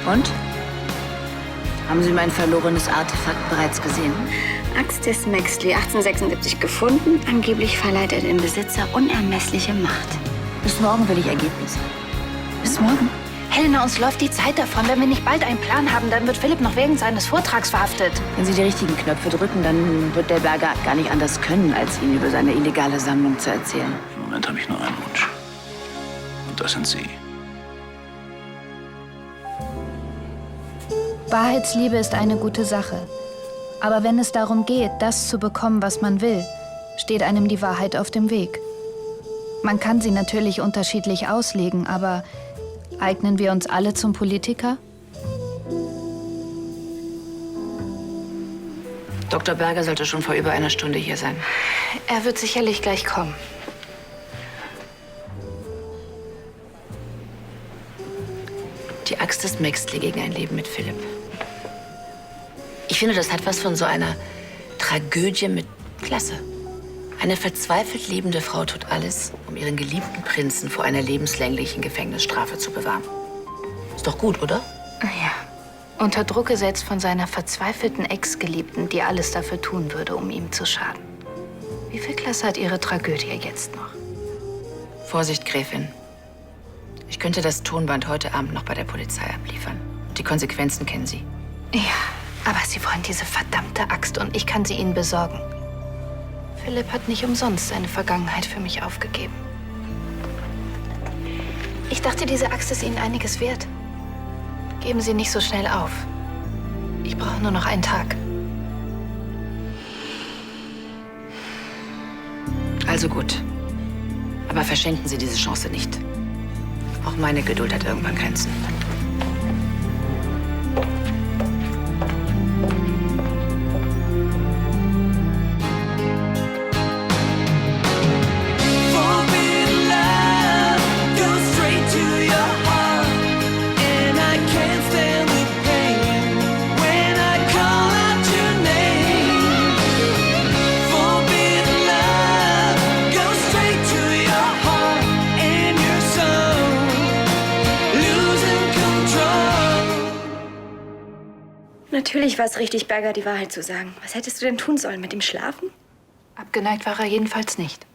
Und? Haben Sie mein verlorenes Artefakt bereits gesehen? Axt des Maxley, 1876 gefunden. Angeblich verleiht er dem Besitzer unermessliche Macht. Bis morgen will ich Ergebnisse. Bis morgen? Helena, uns läuft die Zeit davon. Wenn wir nicht bald einen Plan haben, dann wird Philipp noch wegen seines Vortrags verhaftet. Wenn Sie die richtigen Knöpfe drücken, dann wird der Berger gar nicht anders können, als Ihnen über seine illegale Sammlung zu erzählen. Im Moment habe ich nur einen Wunsch. Und das sind Sie. Wahrheitsliebe ist eine gute Sache. Aber wenn es darum geht, das zu bekommen, was man will, steht einem die Wahrheit auf dem Weg. Man kann sie natürlich unterschiedlich auslegen, aber eignen wir uns alle zum Politiker? Dr. Berger sollte schon vor über einer Stunde hier sein. Er wird sicherlich gleich kommen. Die Axt des Maxley gegen ein Leben mit Philipp. Ich finde, das hat was von so einer Tragödie mit Klasse. Eine verzweifelt liebende Frau tut alles, um ihren geliebten Prinzen vor einer lebenslänglichen Gefängnisstrafe zu bewahren. Ist doch gut, oder? Ja. Unter Druck gesetzt von seiner verzweifelten Ex-Geliebten, die alles dafür tun würde, um ihm zu schaden. Wie viel Klasse hat Ihre Tragödie jetzt noch? Vorsicht, Gräfin. Ich könnte das Tonband heute Abend noch bei der Polizei abliefern. Die Konsequenzen kennen Sie. Ja, aber Sie wollen diese verdammte Axt und ich kann sie Ihnen besorgen. Philipp hat nicht umsonst seine Vergangenheit für mich aufgegeben. Ich dachte, diese Axt ist Ihnen einiges wert. Geben Sie nicht so schnell auf. Ich brauche nur noch einen Tag. Also gut. Aber verschenken Sie diese Chance nicht. Auch meine Geduld hat irgendwann Grenzen. Natürlich war es richtig, Berger die Wahrheit zu sagen. Was hättest du denn tun sollen? Mit ihm schlafen? Abgeneigt war er jedenfalls nicht.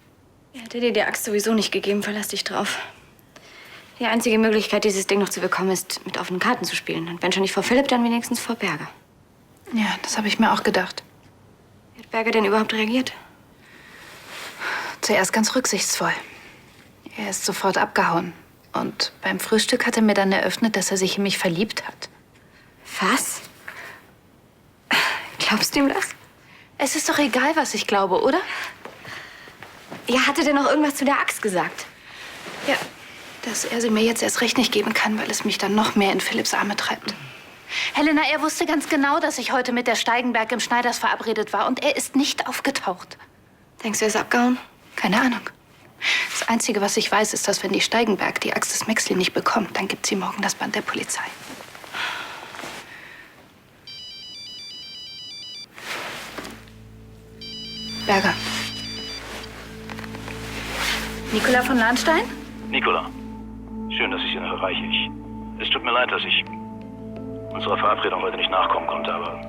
Er hätte dir die Axt sowieso nicht gegeben, verlass dich drauf. Die einzige Möglichkeit, dieses Ding noch zu bekommen, ist, mit offenen Karten zu spielen. Und wenn schon nicht vor Philipp, dann wenigstens vor Berger. Ja, das habe ich mir auch gedacht. Wie hat Berger denn überhaupt reagiert? Zuerst ganz rücksichtsvoll. Er ist sofort abgehauen. Und beim Frühstück hat er mir dann eröffnet, dass er sich in mich verliebt hat. Was? Glaubst du ihm das? Es ist doch egal, was ich glaube, oder? Ja, hat er denn noch irgendwas zu der Axt gesagt? Ja, dass er sie mir jetzt erst recht nicht geben kann, weil es mich dann noch mehr in Philipps Arme treibt. Helena, er wusste ganz genau, dass ich heute mit der Steigenberg im Schneiders verabredet war und er ist nicht aufgetaucht. Denkst du, er ist abgehauen? Keine Ahnung. Das Einzige, was ich weiß, ist, dass wenn die Steigenberg die Axt des Maxley nicht bekommt, dann gibt sie morgen das Band der Polizei. Berger. Nicola von Lahnstein? Nicola, schön, dass ich Sie noch erreiche. Es tut mir leid, dass ich unserer Verabredung heute nicht nachkommen konnte, aber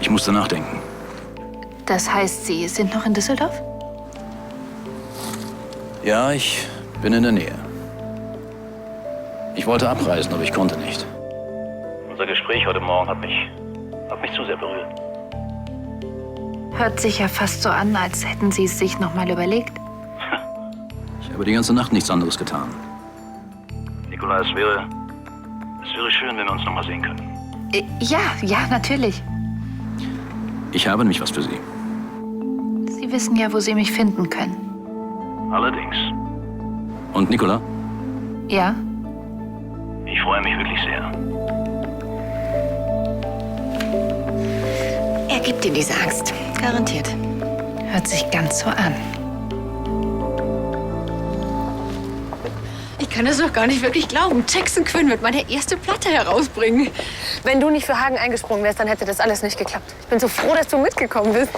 ich musste nachdenken. Das heißt, Sie sind noch in Düsseldorf? Ja, ich bin in der Nähe. Ich wollte abreisen, aber ich konnte nicht. Unser Gespräch heute Morgen hat mich zu sehr berührt. Hört sich ja fast so an, als hätten Sie es sich noch mal überlegt. Ich habe die ganze Nacht nichts anderes getan. Nicola, es wäre schön, wenn wir uns noch mal sehen können. Ja, natürlich. Ich habe nämlich was für Sie. Sie wissen ja, wo Sie mich finden können. Allerdings. Und Nicola, Ja? ich freue mich wirklich sehr. Er gibt ihm diese Axt. Garantiert. Hört sich ganz so an. Ich kann das noch gar nicht wirklich glauben. Jackson Quinn wird meine erste Platte herausbringen. Wenn du nicht für Hagen eingesprungen wärst, dann hätte das alles nicht geklappt. Ich bin so froh, dass du mitgekommen bist.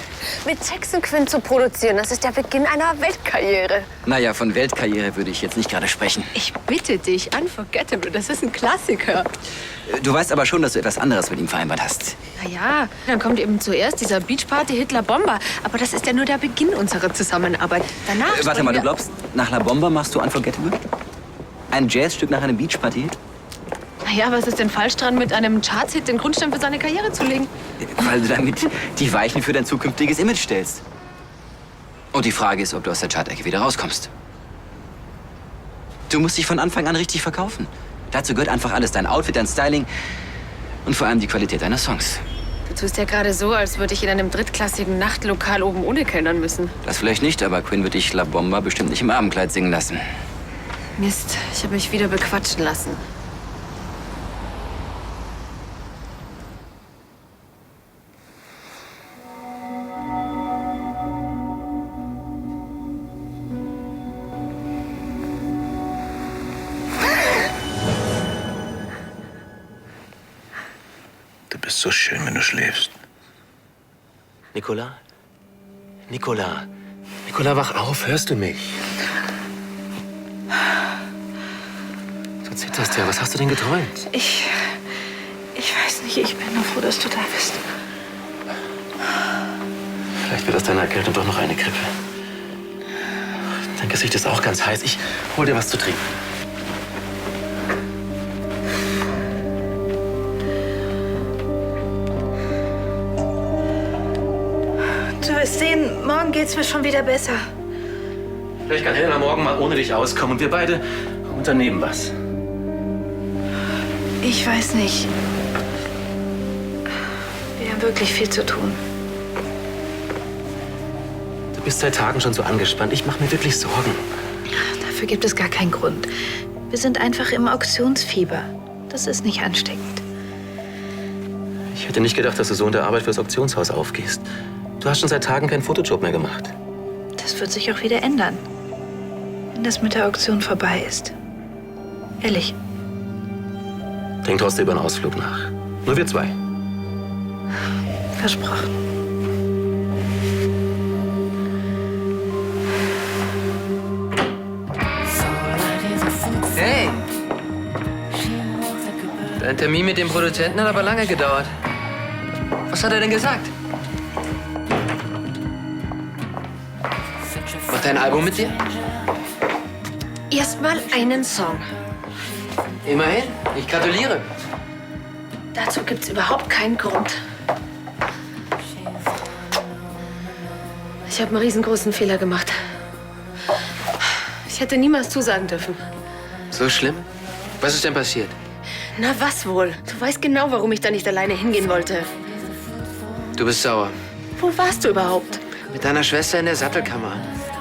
Mit Jackson Quinn zu produzieren, das ist der Beginn einer Weltkarriere. Naja, von Weltkarriere würde ich jetzt nicht gerade sprechen. Ich bitte dich, Unforgettable, das ist ein Klassiker. Du weißt aber schon, dass du etwas anderes mit ihm vereinbart hast. Na ja, dann kommt eben zuerst dieser Beachparty Hitler Bomber. Aber das ist ja nur der Beginn unserer Zusammenarbeit. Danach Warte mal, du glaubst, nach La Bomba machst du Unforgettable? Ein Jazzstück nach einem Beachparty? Na ja, was ist denn falsch dran, mit einem Chartshit den Grundstein für seine Karriere zu legen? Weil du damit die Weichen für dein zukünftiges Image stellst. Und die Frage ist, ob du aus der Chartecke wieder rauskommst. Du musst dich von Anfang an richtig verkaufen. Dazu gehört einfach alles. Dein Outfit, dein Styling und vor allem die Qualität deiner Songs. Du tust ja gerade so, als würde ich in einem drittklassigen Nachtlokal oben ohne kellnern müssen. Das vielleicht nicht, aber Quinn wird dich La Bomba bestimmt nicht im Abendkleid singen lassen. Mist, ich habe mich wieder bequatschen lassen. Du bist so schön, wenn du schläfst. Nicola? Nicola? Nicola, wach auf, hörst du mich? Du zitterst ja, was hast du denn geträumt? Ich weiß nicht, ich bin nur froh, dass du da bist. Vielleicht wird aus deiner Erkältung doch noch eine Grippe. Dein Gesicht ist auch ganz heiß. Ich hol dir was zu trinken. Du wirst sehen, morgen geht's mir schon wieder besser. Vielleicht kann Helena morgen mal ohne dich auskommen und wir beide unternehmen was. Ich weiß nicht. Wir haben wirklich viel zu tun. Du bist seit Tagen schon so angespannt. Ich mache mir wirklich Sorgen. Dafür gibt es gar keinen Grund. Wir sind einfach im Auktionsfieber. Das ist nicht ansteckend. Ich hätte nicht gedacht, dass du so in der Arbeit fürs Auktionshaus aufgehst. Du hast schon seit Tagen keinen Fotojob mehr gemacht. Das wird sich auch wieder ändern. Wenn das mit der Auktion vorbei ist. Ehrlich. Denk trotzdem über einen Ausflug nach. Nur wir zwei. Versprochen. Hey! Dein Termin mit dem Produzenten hat aber lange gedauert. Was hat er denn gesagt? Macht er ein Album mit dir? Erstmal einen Song. Immerhin. Ich gratuliere. Dazu gibt's überhaupt keinen Grund. Ich habe einen riesengroßen Fehler gemacht. Ich hätte niemals zusagen dürfen. So schlimm? Was ist denn passiert? Na, was wohl? Du weißt genau, warum ich da nicht alleine hingehen wollte. Du bist sauer. Wo warst du überhaupt? Mit deiner Schwester in der Sattelkammer.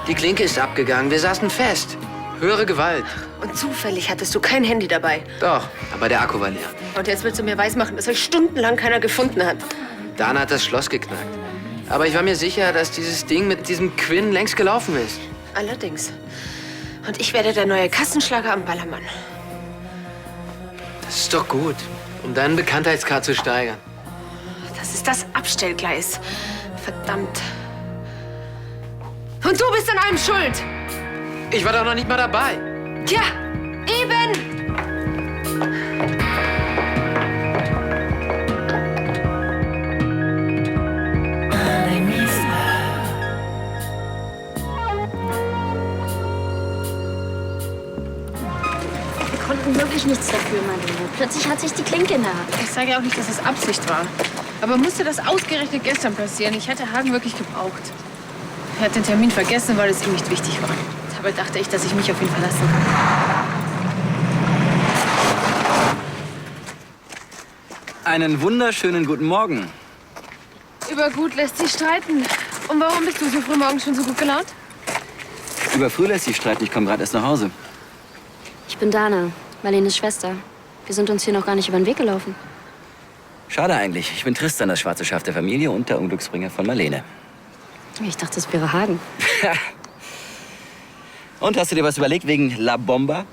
Die Klinke ist abgegangen. Wir saßen fest. Höhere Gewalt. Und zufällig hattest du kein Handy dabei. Doch, aber der Akku war leer. Und jetzt willst du mir weismachen, dass euch stundenlang keiner gefunden hat. Dana hat das Schloss geknackt. Aber ich war mir sicher, dass dieses Ding mit diesem Quinn längst gelaufen ist. Allerdings. Und ich werde der neue Kassenschlager am Ballermann. Das ist doch gut, um deinen Bekanntheitsgrad zu steigern. Das ist das Abstellgleis. Verdammt. Und du bist an allem schuld. Ich war doch noch nicht mal dabei. Tja, eben. Wir konnten wirklich nichts dafür, Marlene. Plötzlich hat sich die Klinke in der Hand. Ich sage ja auch nicht, dass es Absicht war. Aber musste das ausgerechnet gestern passieren? Ich hätte Hagen wirklich gebraucht. Er hat den Termin vergessen, weil es ihm nicht wichtig war. Dabei dachte ich, dass ich mich auf ihn verlassen kann. Einen wunderschönen guten Morgen. Über gut lässt sich streiten. Und warum bist du so früh morgens schon so gut gelaunt? Über früh lässt sich streiten. Ich komme gerade erst nach Hause. Ich bin Dana, Marlenes Schwester. Wir sind uns hier noch gar nicht über den Weg gelaufen. Schade eigentlich. Ich bin Tristan, das schwarze Schaf der Familie und der Unglücksbringer von Marlene. Ich dachte, es wäre Hagen. Und hast du dir was überlegt wegen La Bomba?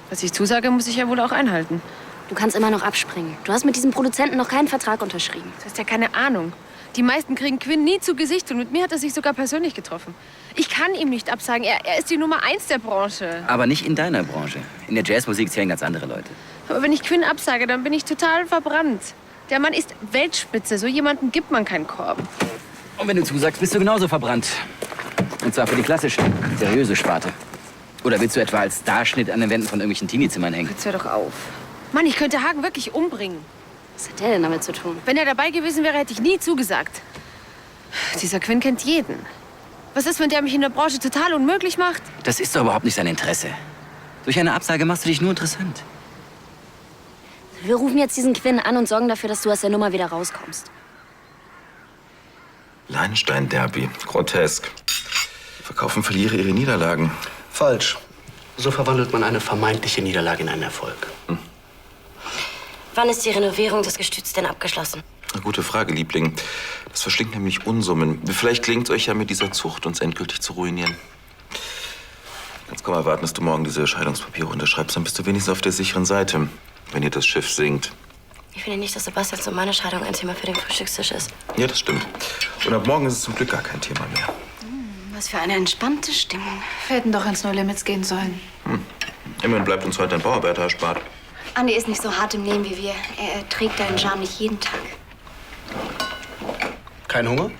Was ich zusage, muss ich ja wohl auch einhalten. Du kannst immer noch abspringen. Du hast mit diesem Produzenten noch keinen Vertrag unterschrieben. Du hast ja keine Ahnung. Die meisten kriegen Quinn nie zu Gesicht und mit mir hat er sich sogar persönlich getroffen. Ich kann ihm nicht absagen. Er ist die Nummer 1 der Branche. Aber nicht in deiner Branche. In der Jazzmusik zählen ganz andere Leute. Aber wenn ich Quinn absage, dann bin ich total verbrannt. Der Mann ist Weltspitze. So jemandem gibt man keinen Korb. Und wenn du zusagst, bist du genauso verbrannt. Und zwar für die klassische, seriöse Sparte. Oder willst du etwa als Starschnitt an den Wänden von irgendwelchen Teenie-Zimmern hängen? Jetzt hör doch auf. Mann, ich könnte Hagen wirklich umbringen. Was hat der denn damit zu tun? Wenn er dabei gewesen wäre, hätte ich nie zugesagt. Dieser Quinn kennt jeden. Was ist, wenn der mich in der Branche total unmöglich macht? Das ist doch überhaupt nicht sein Interesse. Durch eine Absage machst du dich nur interessant. Wir rufen jetzt diesen Quinn an und sorgen dafür, dass du aus der Nummer wieder rauskommst. Leinstein-Derby. Grotesk. Die verkaufen Verlierer ihre Niederlagen. Falsch. So verwandelt man eine vermeintliche Niederlage in einen Erfolg. Wann ist die Renovierung des Gestüts denn abgeschlossen? Eine gute Frage, Liebling. Das verschlingt nämlich Unsummen. Vielleicht gelingt es euch ja mit dieser Zucht, uns endgültig zu ruinieren. Jetzt kaum erwarten, dass du morgen diese Scheidungspapiere unterschreibst. Dann bist du wenigstens auf der sicheren Seite, wenn ihr das Schiff sinkt. Ich finde nicht, dass Sebastians und meine Scheidung ein Thema für den Frühstückstisch ist. Ja, das stimmt. Und ab morgen ist es zum Glück gar kein Thema mehr. Was für eine entspannte Stimmung. Wir hätten doch ins No-Limits gehen sollen. Immerhin bleibt uns heute ein Bauarbeiter erspart. Andi ist nicht so hart im Nehmen wie wir. Er trägt deinen Charme nicht jeden Tag. Kein Hunger?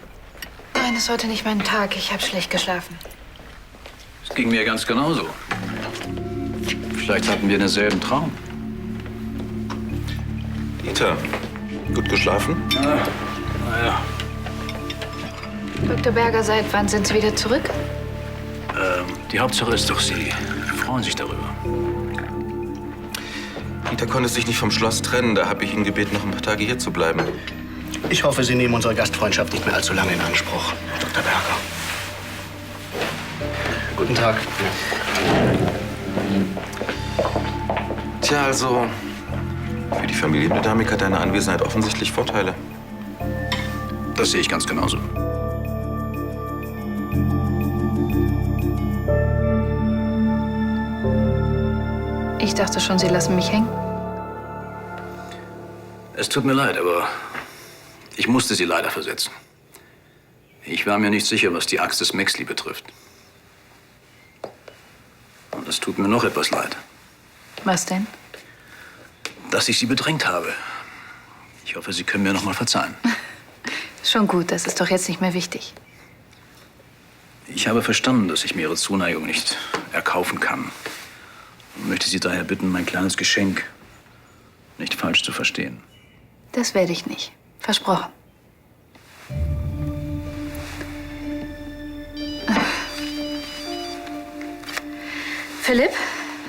Nein, ist heute nicht mein Tag. Ich habe schlecht geschlafen. Es ging mir ganz genauso. Vielleicht hatten wir denselben Traum. Dieter, gut geschlafen? Naja. Dr. Berger, seit wann sind Sie wieder zurück? Die Hauptsache ist doch, Sie freuen sich darüber. Dieter konnte sich nicht vom Schloss trennen. Da habe ich ihn gebeten, noch ein paar Tage hier zu bleiben. Ich hoffe, Sie nehmen unsere Gastfreundschaft nicht mehr allzu lange in Anspruch, Dr. Berger. Guten Tag. Tja, also, für die Familiendynamik hat deine Anwesenheit offensichtlich Vorteile. Das sehe ich ganz genauso. Ich dachte schon, Sie lassen mich hängen. Es tut mir leid, aber ich musste Sie leider versetzen. Ich war mir nicht sicher, was die Axt des Maxley betrifft. Und es tut mir noch etwas leid, Was denn? dass ich Sie bedrängt habe. Ich hoffe, Sie können mir noch mal verzeihen. Schon gut, das ist doch jetzt nicht mehr wichtig. Ich habe verstanden, dass ich mir Ihre Zuneigung nicht erkaufen kann. Und möchte Sie daher bitten, mein kleines Geschenk nicht falsch zu verstehen. Das werde ich nicht. Versprochen. Philipp,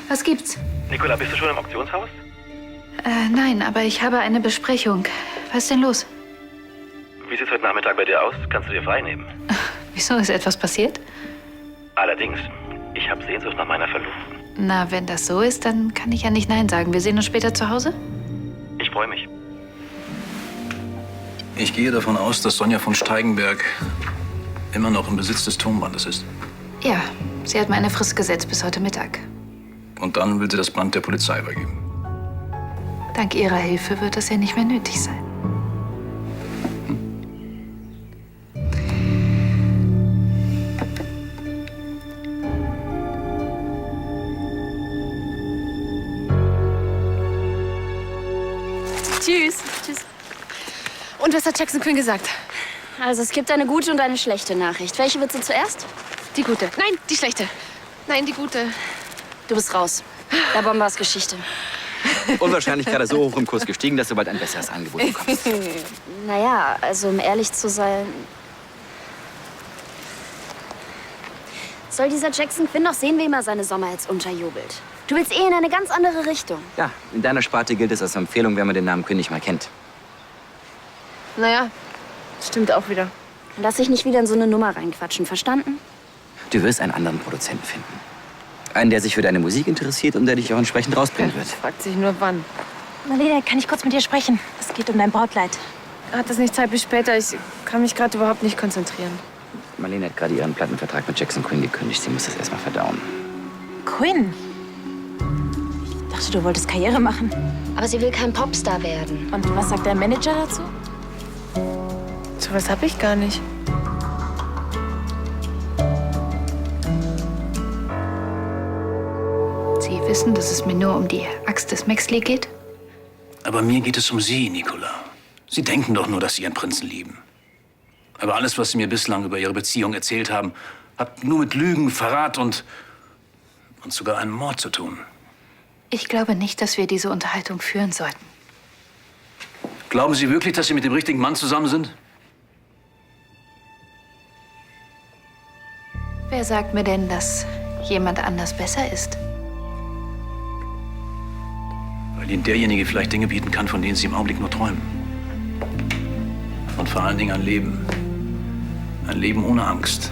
was gibt's? Nicola, bist du schon im Auktionshaus? Nein, aber ich habe eine Besprechung. Was ist denn los? Wie sieht's heute Nachmittag bei dir aus? Kannst du dir frei nehmen? Wieso, ist etwas passiert? Allerdings, ich habe Sehnsucht nach meiner Verlobten. Na, wenn das so ist, dann kann ich ja nicht Nein sagen. Wir sehen uns später zu Hause? Ich freue mich. Ich gehe davon aus, dass Sonja von Steigenberg immer noch im Besitz des Tonbandes ist. Ja, sie hat mir eine Frist gesetzt bis heute Mittag. Und dann will sie das Band der Polizei übergeben. Dank Ihrer Hilfe wird das ja nicht mehr nötig sein. Tschüss. Tschüss. Und was hat Jackson Quinn gesagt? Also es gibt eine gute und eine schlechte Nachricht. Welche willst du zuerst? Die gute. Nein, die schlechte. Nein, die gute. Du bist raus. Der Bombers Geschichte. Unwahrscheinlich gerade so hoch im Kurs gestiegen, dass du bald ein besseres Angebot bekommst. Naja, also um ehrlich zu sein... Soll dieser Jackson Quinn noch sehen, wem er seine Sommerhits unterjubelt? Du willst eh in eine ganz andere Richtung. Ja, in deiner Sparte gilt es als Empfehlung, wenn man den Namen Quinn nicht mal kennt. Naja, stimmt auch wieder. Lass dich nicht wieder in so eine Nummer reinquatschen, verstanden? Du wirst einen anderen Produzenten finden. Einen, der sich für deine Musik interessiert und der dich auch entsprechend rausbringen wird. Fragt sich nur, wann. Marlene, kann ich kurz mit dir sprechen? Es geht um dein Brautkleid. Hat das nicht Zeit bis später? Ich kann mich gerade überhaupt nicht konzentrieren. Marlene hat gerade ihren Plattenvertrag mit Jackson Quinn gekündigt. Sie muss das erstmal verdauen. Quinn? dachte, du wolltest Karriere machen. Aber sie will kein Popstar werden. Und was sagt der Manager dazu? So was hab ich gar nicht. Sie wissen, dass es mir nur um die Axt des Maxley geht? Aber mir geht es um Sie, Nicola. Sie denken doch nur, dass Sie Ihren Prinzen lieben. Aber alles, was Sie mir bislang über Ihre Beziehung erzählt haben, hat nur mit Lügen, Verrat und sogar einem Mord zu tun. Ich glaube nicht, dass wir diese Unterhaltung führen sollten. Glauben Sie wirklich, dass Sie mit dem richtigen Mann zusammen sind? Wer sagt mir denn, dass jemand anders besser ist? Weil Ihnen derjenige vielleicht Dinge bieten kann, von denen Sie im Augenblick nur träumen. Und vor allen Dingen ein Leben. Ein Leben ohne Angst,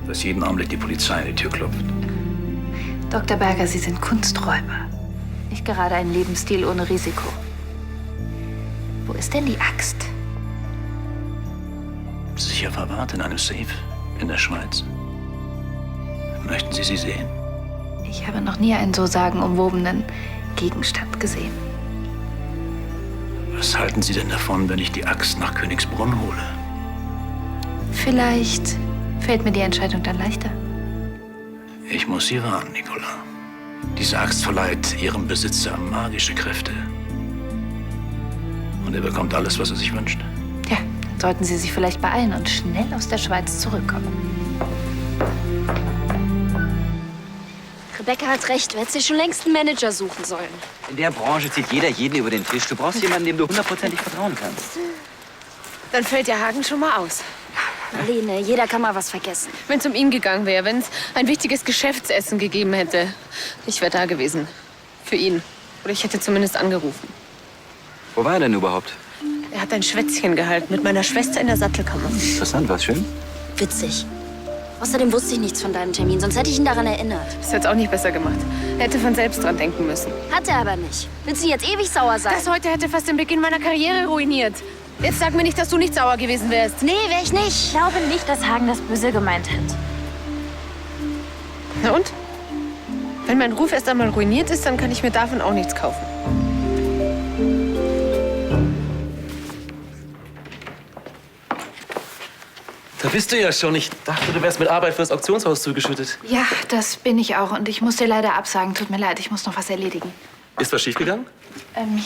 dass jeden Augenblick die Polizei an die Tür klopft. Dr. Berger, Sie sind Kunsträuber. Nicht gerade ein Lebensstil ohne Risiko. Wo ist denn die Axt? Sicher verwahrt in einem Safe in der Schweiz. Möchten Sie sie sehen? Ich habe noch nie einen so sagenumwobenen Gegenstand gesehen. Was halten Sie denn davon, wenn ich die Axt nach Königsbrunn hole? Vielleicht fällt mir die Entscheidung dann leichter. Ich muss Sie warnen, Nicola. Diese Axt verleiht ihrem Besitzer magische Kräfte. Und er bekommt alles, was er sich wünscht. Ja, dann sollten Sie sich vielleicht beeilen und schnell aus der Schweiz zurückkommen. Rebecca hat recht. Du hättest dir schon längst einen Manager suchen sollen. In der Branche zieht jeder jeden über den Tisch. Du brauchst jemanden, dem du hundertprozentig vertrauen kannst. Dann fällt der Haken schon mal aus. Marlene, jeder kann mal was vergessen. Wenn es um ihn gegangen wäre, wenn es ein wichtiges Geschäftsessen gegeben hätte. Ich wäre da gewesen. Für ihn. Oder ich hätte zumindest angerufen. Wo war er denn überhaupt? Er hat ein Schwätzchen gehalten mit meiner Schwester in der Sattelkammer. Interessant, war's schön? Witzig. Außerdem wusste ich nichts von deinem Termin, sonst hätte ich ihn daran erinnert. Das hätte es auch nicht besser gemacht. Er hätte von selbst dran denken müssen. Hat er aber nicht. Willst du jetzt ewig sauer sein? Das heute hätte fast den Beginn meiner Karriere ruiniert. Jetzt sag mir nicht, dass du nicht sauer gewesen wärst. Nee, wär ich nicht. Ich glaube nicht, dass Hagen das böse gemeint hat. Na und? Wenn mein Ruf erst einmal ruiniert ist, dann kann ich mir davon auch nichts kaufen. Da bist du ja schon. Ich dachte, du wärst mit Arbeit fürs Auktionshaus zugeschüttet. Ja, das bin ich auch. Und ich muss dir leider absagen. Tut mir leid, ich muss noch was erledigen. Ist was schiefgegangen?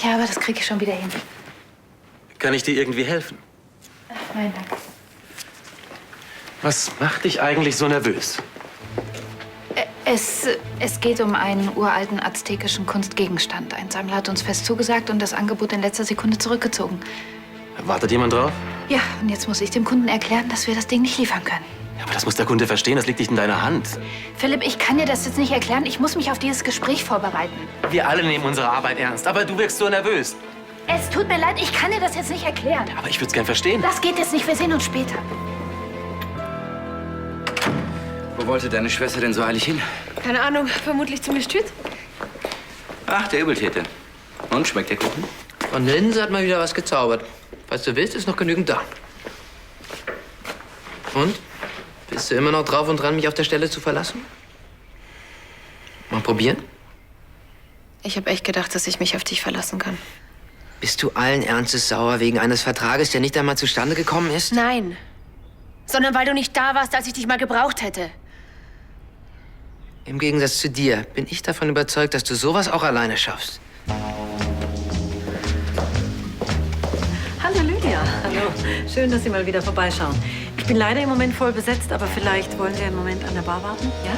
Ja, aber das kriege ich schon wieder hin. Kann ich dir irgendwie helfen? Nein, danke. Was macht dich eigentlich so nervös? Es geht um einen uralten aztekischen Kunstgegenstand. Ein Sammler hat uns fest zugesagt und das Angebot in letzter Sekunde zurückgezogen. Wartet jemand drauf? Ja, und jetzt muss ich dem Kunden erklären, dass wir das Ding nicht liefern können. Ja, aber das muss der Kunde verstehen. Das liegt nicht in deiner Hand. Philipp, ich kann dir das jetzt nicht erklären. Ich muss mich auf dieses Gespräch vorbereiten. Wir alle nehmen unsere Arbeit ernst. Aber du wirkst so nervös. Es tut mir leid, ich kann dir das jetzt nicht erklären. Aber ich würde es gern verstehen. Das geht jetzt nicht, wir sehen uns später. Wo wollte deine Schwester denn so eilig hin? Keine Ahnung, vermutlich zum Gestüt. Ach, der Übeltäter. Und, schmeckt der Kuchen? Von Linse hat mal wieder was gezaubert. Falls du willst, ist noch genügend da. Und? Bist du immer noch drauf und dran, mich auf der Stelle zu verlassen? Mal probieren? Ich habe echt gedacht, dass ich mich auf dich verlassen kann. Bist du allen Ernstes sauer wegen eines Vertrages, der nicht einmal zustande gekommen ist? Nein. Sondern weil du nicht da warst, als ich dich mal gebraucht hätte. Im Gegensatz zu dir bin ich davon überzeugt, dass du sowas auch alleine schaffst. Hallo Lydia. Hallo. Schön, dass Sie mal wieder vorbeischauen. Ich bin leider im Moment voll besetzt, aber vielleicht wollen Sie einen Moment an der Bar warten? Ja?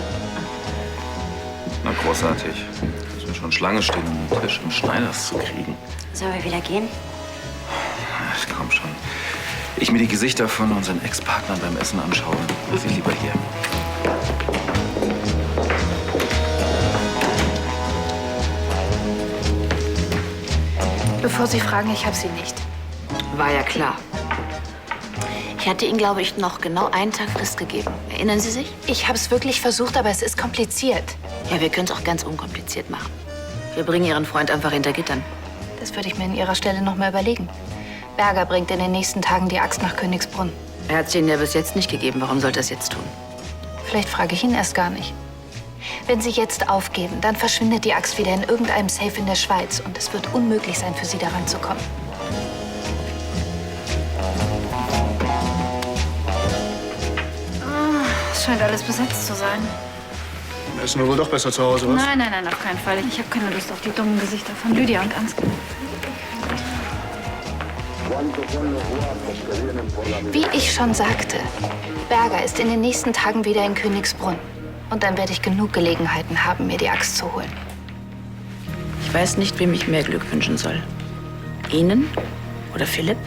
Na, großartig. Wir müssen schon Schlange stehen, um den Tisch im Schneiders zu kriegen. Sollen wir wieder gehen? Ach, komm schon. Ich mir die Gesichter von unseren Ex-Partnern beim Essen anschaue, lass ich lieber hier. Bevor Sie fragen, ich habe sie nicht. War ja klar. Ich hatte Ihnen, glaube ich, noch genau einen Tag Frist gegeben. Erinnern Sie sich? Ich habe es wirklich versucht, aber es ist kompliziert. Ja, wir können es auch ganz unkompliziert machen. Wir bringen Ihren Freund einfach hinter Gittern. Das würde ich mir an Ihrer Stelle noch mal überlegen. Berger bringt in den nächsten Tagen die Axt nach Königsbrunn. Er hat sie Ihnen ja bis jetzt nicht gegeben. Warum sollte er es jetzt tun? Vielleicht frage ich ihn erst gar nicht. Wenn Sie jetzt aufgeben, dann verschwindet die Axt wieder in irgendeinem Safe in der Schweiz und es wird unmöglich sein, für Sie daran zu kommen. Es scheint alles besetzt zu sein. Ist mir wohl doch besser zu Hause, was? Nein, auf keinen Fall. Ich habe keine Lust auf die dummen Gesichter von Lydia und Ansgar. Wie ich schon sagte, Berger ist in den nächsten Tagen wieder in Königsbrunn. Und dann werde ich genug Gelegenheiten haben, mir die Axt zu holen. Ich weiß nicht, wem ich mehr Glück wünschen soll. Ihnen oder Philipp?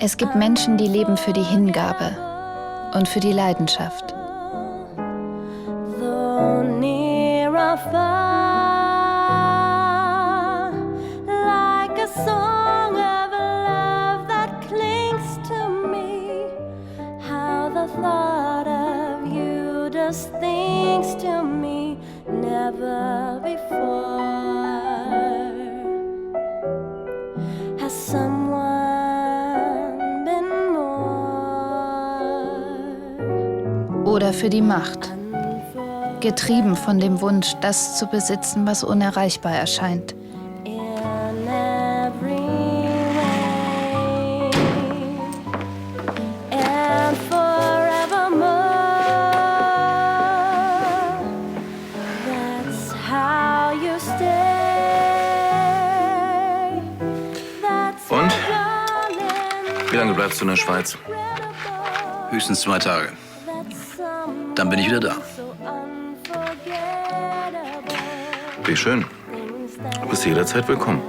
Es gibt Menschen, die leben für die Hingabe und für die Leidenschaft. Oder für die Macht, getrieben von dem Wunsch, das zu besitzen, was unerreichbar erscheint. Und? Wie lange bleibst du in der Schweiz? Höchstens 2 Tage. Dann bin ich wieder da. Wie schön. Du bist jederzeit willkommen.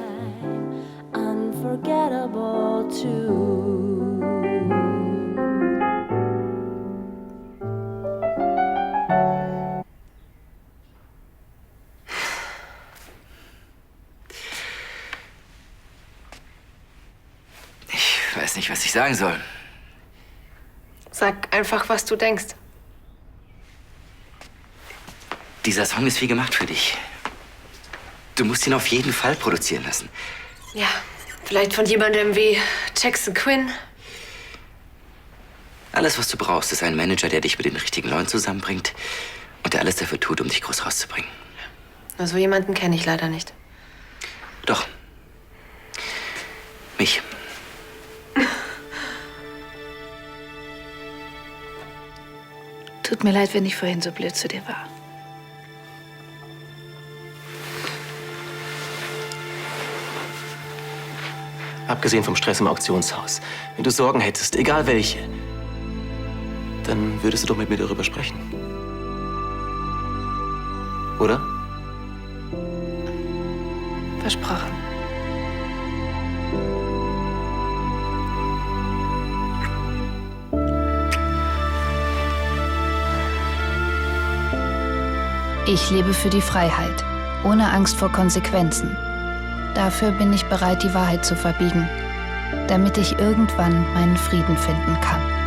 Ich weiß nicht, was ich sagen soll. Sag einfach, was du denkst. Dieser Song ist wie gemacht für dich. Du musst ihn auf jeden Fall produzieren lassen. Ja, vielleicht von jemandem wie Jackson Quinn. Alles, was du brauchst, ist ein Manager, der dich mit den richtigen Leuten zusammenbringt und der alles dafür tut, um dich groß rauszubringen. Nur so jemanden kenne ich leider nicht. Doch. Mich. Tut mir leid, wenn ich vorhin so blöd zu dir war. Abgesehen vom Stress im Auktionshaus. Wenn du Sorgen hättest, egal welche, dann würdest du doch mit mir darüber sprechen. Oder? Versprochen. Ich lebe für die Freiheit, ohne Angst vor Konsequenzen. Dafür bin ich bereit, die Wahrheit zu verbiegen, damit ich irgendwann meinen Frieden finden kann.